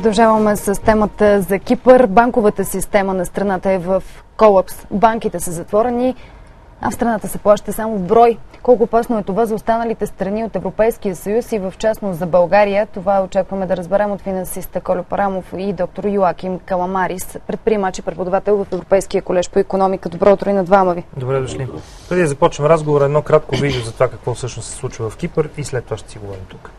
Продължаваме с темата за Кипър. Банковата система на страната е в колапс. Банките са затворени, а в страната се плаща само в брой. Колко опасно е това за останалите страни от Европейския съюз и в частност за България? Това очакваме да разберем от финансиста Кольо Парамов и доктор Йоаким Каламарис, предприемач и преподавател в Европейския колеж по икономика. Добро утро и на двама ви. Добре дошли. Преди да започнем разговора, едно кратко видео за това какво всъщност се случва в Кипър и след това ще си говорим тук.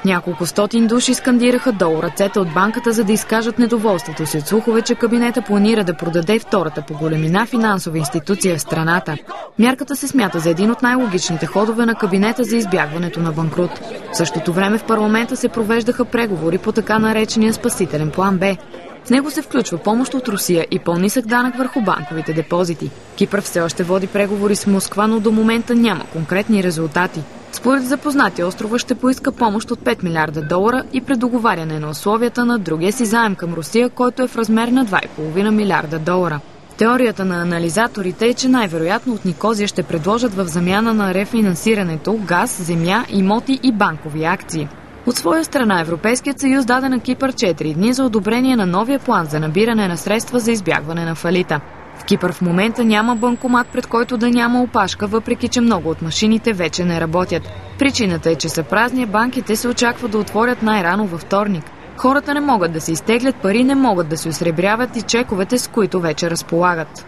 Няколко стотин души скандираха долу ръцете от банката, за да изкажат недоволството си от слухове, че кабинета планира да продаде втората по големина финансова институция в страната. Мярката се смята за един от най-логичните ходове на кабинета за избягването на банкрут. В същото време в парламента се провеждаха преговори по така наречения спасителен план Б. В него се включва помощ от Русия и по-нисък данък върху банковите депозити. Кипър все още води преговори с Москва, но до момента няма конкретни резултати. Според запознати, острова ще поиска помощ от 5 милиарда долара и предоговаряне на условията на другия си заем към Русия, който е в размер на 2,5 милиарда долара. Теорията на анализаторите е, че най-вероятно от Никозия ще предложат в замяна на рефинансирането газ, земя, имоти и банкови акции. От своя страна Европейският съюз даде на Кипър 4 дни за одобрение на новия план за набиране на средства за избягване на фалита. В Кипър в момента няма банкомат, пред който да няма опашка, въпреки че много от машините вече не работят. Причината е, че са празни, банките се очаква да отворят най-рано във вторник. Хората не могат да се изтеглят пари, не могат да се осребряват и чековете, с които вече разполагат.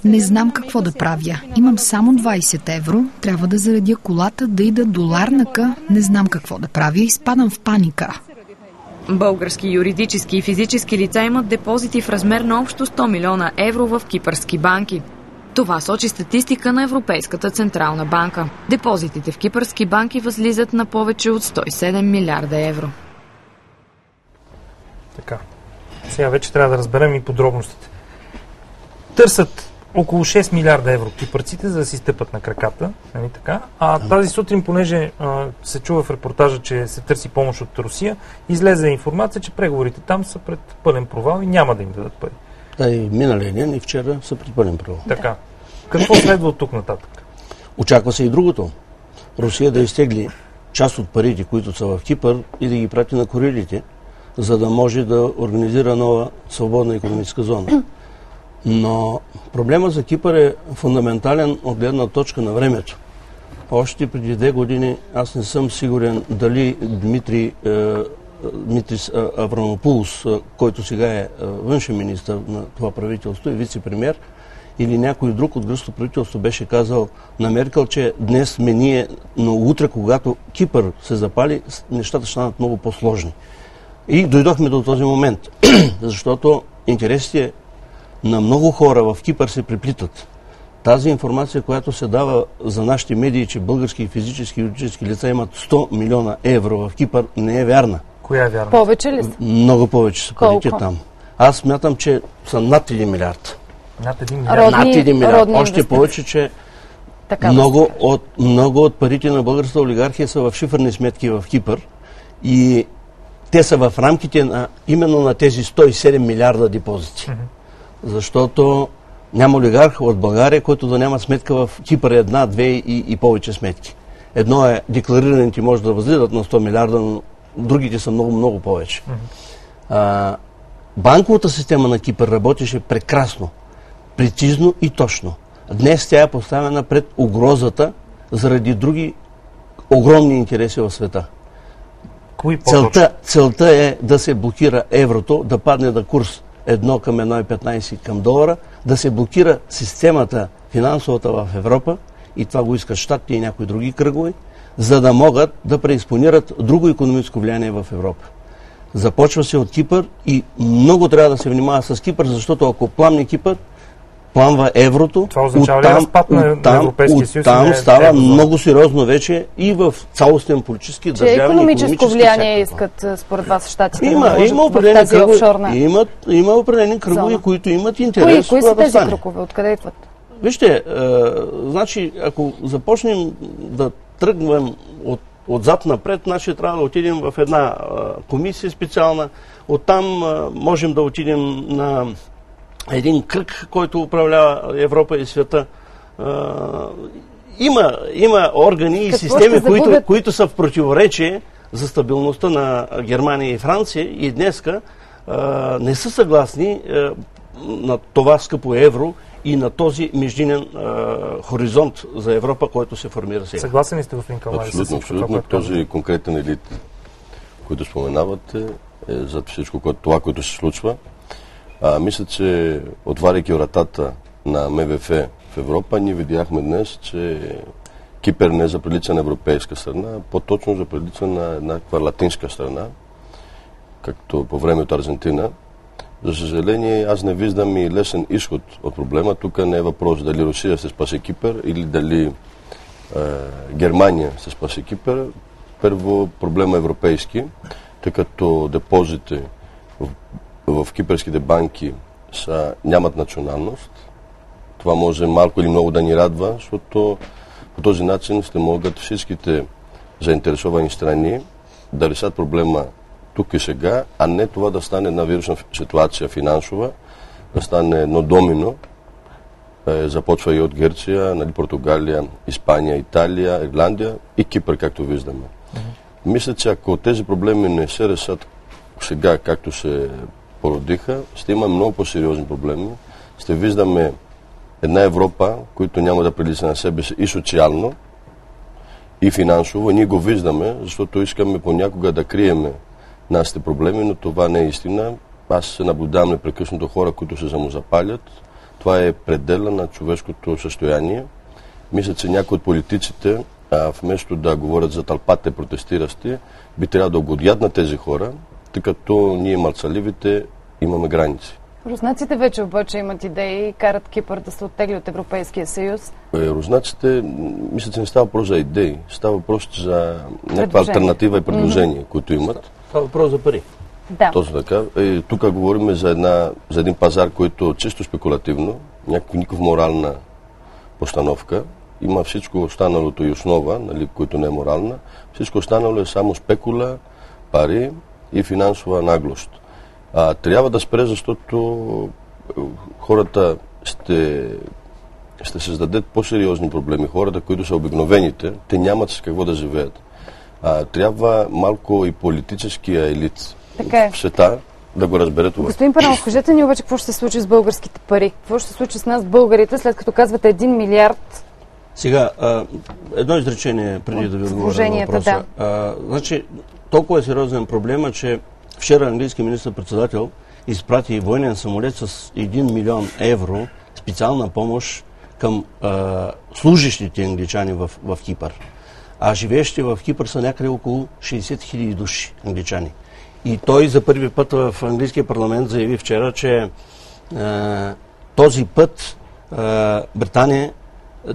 Не знам какво да правя. Имам само 20 евро, трябва да заредя колата, да ида до Ларнака. Не знам какво да правя, изпадам в паника. Български юридически и физически лица имат депозити в размер на общо 100 милиона евро в кипърски банки. Това сочи статистика на Европейската централна банка. Депозитите в кипърски банки възлизат на повече от 107 милиарда евро. Така. Сега вече трябва да разберем и подробностите. Търсят около 6 милиарда евро кипърците, за да си стъпат на краката. Нали така? А тази сутрин, понеже се чува в репортажа, че се търси помощ от Русия, излезе информация, че преговорите там са пред пълен провал и няма да им дадат пари. Да, и миналия ден и вчера са пред пълен провал. Така. Какво следва от тук нататък? Очаква се и другото. Русия да изтегли част от парите, които са в Кипър, и да ги прати на Курилите, за да може да организира нова свободна икономическа зона. Но проблема за Кипър е фундаментален от гледна точка на времето. Още преди 2 години аз не съм сигурен дали Димитрис Аврамопулос, който сега е външен министър на това правителство и вице-премиер, или някой друг от гръцкото правителство беше казал на Меркел, че днес сме ние, но утре, когато Кипър се запали, нещата ще станат много по-сложни. И дойдохме до този момент, защото интересите на много хора в Кипър се преплитат. Тази информация, която се дава за нашите медии, че български физически и юридически лица имат 100 милиона евро в Кипър, не е вярна. Коя е вярна? Повече ли са? Много повече са парите там. Аз смятам, че са над 1 милиард. Над 1 милиард? Над 1 милиард. Още повече, че много от парите на българската олигархия са в шифърни сметки в Кипър и те са в рамките именно на тези 107 милиарда депозити. Защото няма олигарх от България, който да няма сметка в Кипър, 1, 2 и повече сметки. Едно е, декларираните може да възлизат на 100 милиарда, но другите са много, много повече. Банковата система на Кипър работеше прекрасно, прецизно и точно. Днес тя е поставена пред угрозата заради други огромни интереси в света. Целта е да се блокира еврото, да падне на курс 1 към 1,15 към долара, да се блокира системата финансовата в Европа, и това го искат щатите и някои други кръгове, за да могат да преизпонират друго икономическо влияние в Европа. Започва се от Кипър и много трябва да се внимава с Кипър, защото ако пламне Кипър, пламва еврото. Това означава ли разпад на Европейския съюз? Оттам става много сериозно вече и в цялостен политически, държавен, економическо влияние искат според вас щатите? Има определени кръгове, които имат интерес. Кои са тези кръгове? Откъде идват? Вижте, значи, ако започнем да тръгваме отзад напред, значи трябва да отидем в една комисия специална. Оттам можем да отидем на един кръг, който управлява Европа и света. Има органи и системи, които са в противоречие за стабилността на Германия и Франция и днеска не са съгласни на това скъпо евро и на този междинен хоризонт за Европа, който се формира сега. Съгласен ли сте, господин Калмари? Абсолютно. Този конкретен елит, който споменавате, е зад всичко това, което се случва. Мисля, че отваряйки вратата на МВФ в Европа, ние видяхме днес, че Кипър не заприлича на европейска страна, по-точно заприлича на една латинска страна, както по времето Аржентина. За съжаление, аз не виждам и лесен изход от проблема. Тук не е въпрос дали Русия ще спаси Кипър или дали Германия ще спаси Кипър. Първо, проблема е европейски, тъй като депозите в кипърските банки нямат националност. Това може малко или много да ни радва, защото по този начин ще могат всичките заинтересовани страни да решат проблема тук и сега, а не това да стане една вирусна ситуация финансова, да стане едно домино. Започва и от Гърция, Португалия, Испания, Италия, Ирландия и Кипър, както виждаме. Мисля, че ако тези проблеми не се решат сега, както се породиха, ще има много по-сериозни проблеми. Ще виждаме една Европа, която няма да прилича на себе си и социално, и финансово. Ние го виждаме, защото искаме понякога да криеме нашите проблеми, но това не е истина. Аз се наблюдавам непрекъснато хора, които се самозапалят. Това е предела на човешкото състояние. Мисля, че някои от политиците, вместо да говорят за тълпата протестиращи, би трябвало да угодят на тези хора, тъй като ние мърцаливите имаме граници. Руснаците вече обаче имат идеи и карат Кипър да се оттегли от Европейския съюз. Руснаците, мисля, че не става въпрос за идеи, става въпрос за някаква алтернатива и предложение, които имат. Става въпрос за пари. Да. Точно така. Тук говорим за един пазар, който е чисто спекулативно, никаква морална постановка. Има всичко останалото и основа, което не е морална. Всичко останало е само спекула, пари и финансова наглост. Трябва да спре, защото хората ще създадат по-сериозни проблеми. Хората, които са обикновените, те нямат с какво да живеят. Трябва малко и политическия елит в света да го разбере това. Господин Панов, кажете ни обаче какво ще се случи с българските пари? Какво ще се случи с нас, българите, след като казвате 1 милиард? Сега, едно изречение преди да ви отговоря на въпроса. Значи, толкова е сериозен проблема, че вчера английски министър-председател изпрати военен самолет с 1 милион евро специална помощ към служащите англичани в Кипър. А живеещите в Кипър са някъде около 60 хиляди души англичани. И той за първи път в английския парламент заяви вчера, че този път Британия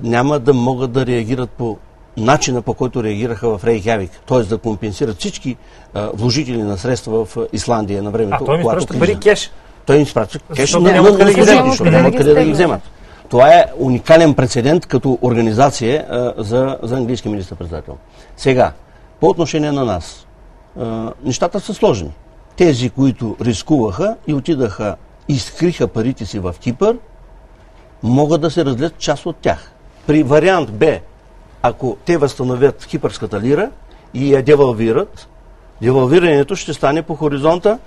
няма да могат да реагират по начина, по който реагираха в Рейкявик, т.е. да компенсират всички вложители на средства в Исландия на времето. Той им изпраща пари кеш. Той им изпраща кеш, но няма къде да ги вземат. Това е уникален прецедент като организация за английски министър-председател. Сега, по отношение на нас, нещата са сложни. Тези, които рискуваха и отидаха и скриха парите си в Кипър, могат да се разгледат част от тях. При вариант Б, ако те възстановят кипърската лира и я девалвират, девалвирането ще стане по хоризонта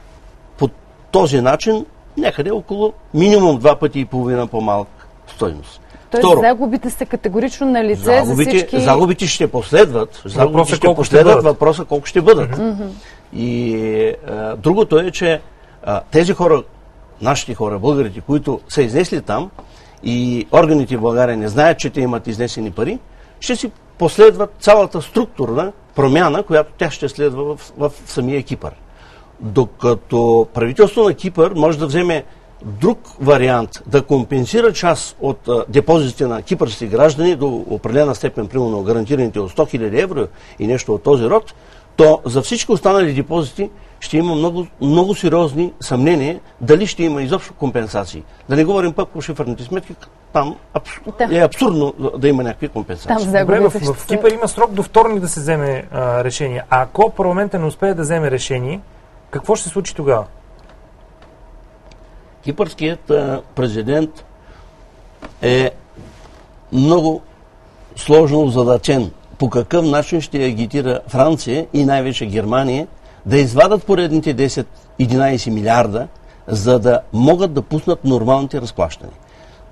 по този начин някъде около минимум 2,5 пъти по-малък стойност. Тоест загубите са категорично на лице за всички... Загубите ще последват. Въпроса колко ще бъдат. И другото е, че тези хора, нашите хора, българите, които са изнесли там и органите в България не знаят, че те имат изнесени пари, ще си последват цялата структурна промяна, която тя ще следва в самия Кипър. Докато правителство на Кипър може да вземе друг вариант да компенсира част от депозитите на кипърските граждани до определена степен, примерно гарантираните от 100 000 евро и нещо от този род, то за всички останали депозити ще има много, много сериозни съмнения дали ще има изобщо компенсации. Да не говорим пък по шифърните сметки, там е абсурдно да има някакви компенсации. Добре, в Кипър има срок до вторник да се вземе решение. А ако парламентът не успее да вземе решение, какво ще се случи тогава? Кипърският президент е много сложно озадачен. По какъв начин ще агитира Франция и най-вече Германия да извадат поредните 10-11 милиарда, за да могат да пуснат нормалните разплащания.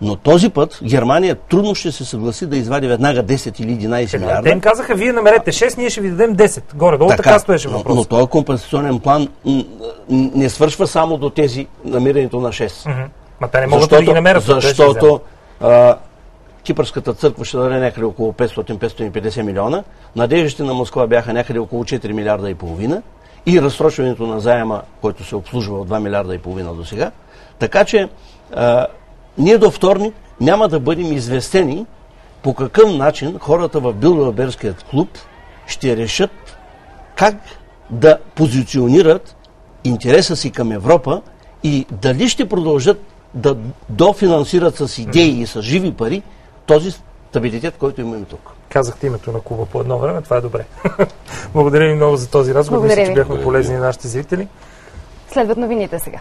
Но този път Германия трудно ще се съгласи да извади веднага 10 или 11 милиарда. Те им казаха, вие намерете 6, ние ще ви дадем 10. Горе-долу така стоеше въпрос. Но този компенсационен план не свършва само до тези намирането на 6. Ма те не могат да ги намерят. Защото Кипърската църква ще даде някъде около 500-550 милиона, надеждите на Москва бяха някъде около 4 милиарда и половина и разсрочването на заема, който се обслужва от 2 милиарда и половина до сега. Така че ние до вторник няма да бъдем известени по какъв начин хората в Билдербергският клуб ще решат как да позиционират интереса си към Европа и дали ще продължат да дофинансират с идеи и с живи пари този стабилитет, който имаме тук. Казахте името на клуба по едно време, това е добре. Благодаря ви много за този разговор. Мисля, че бяхме полезни на нашите зрители. Следват новините сега.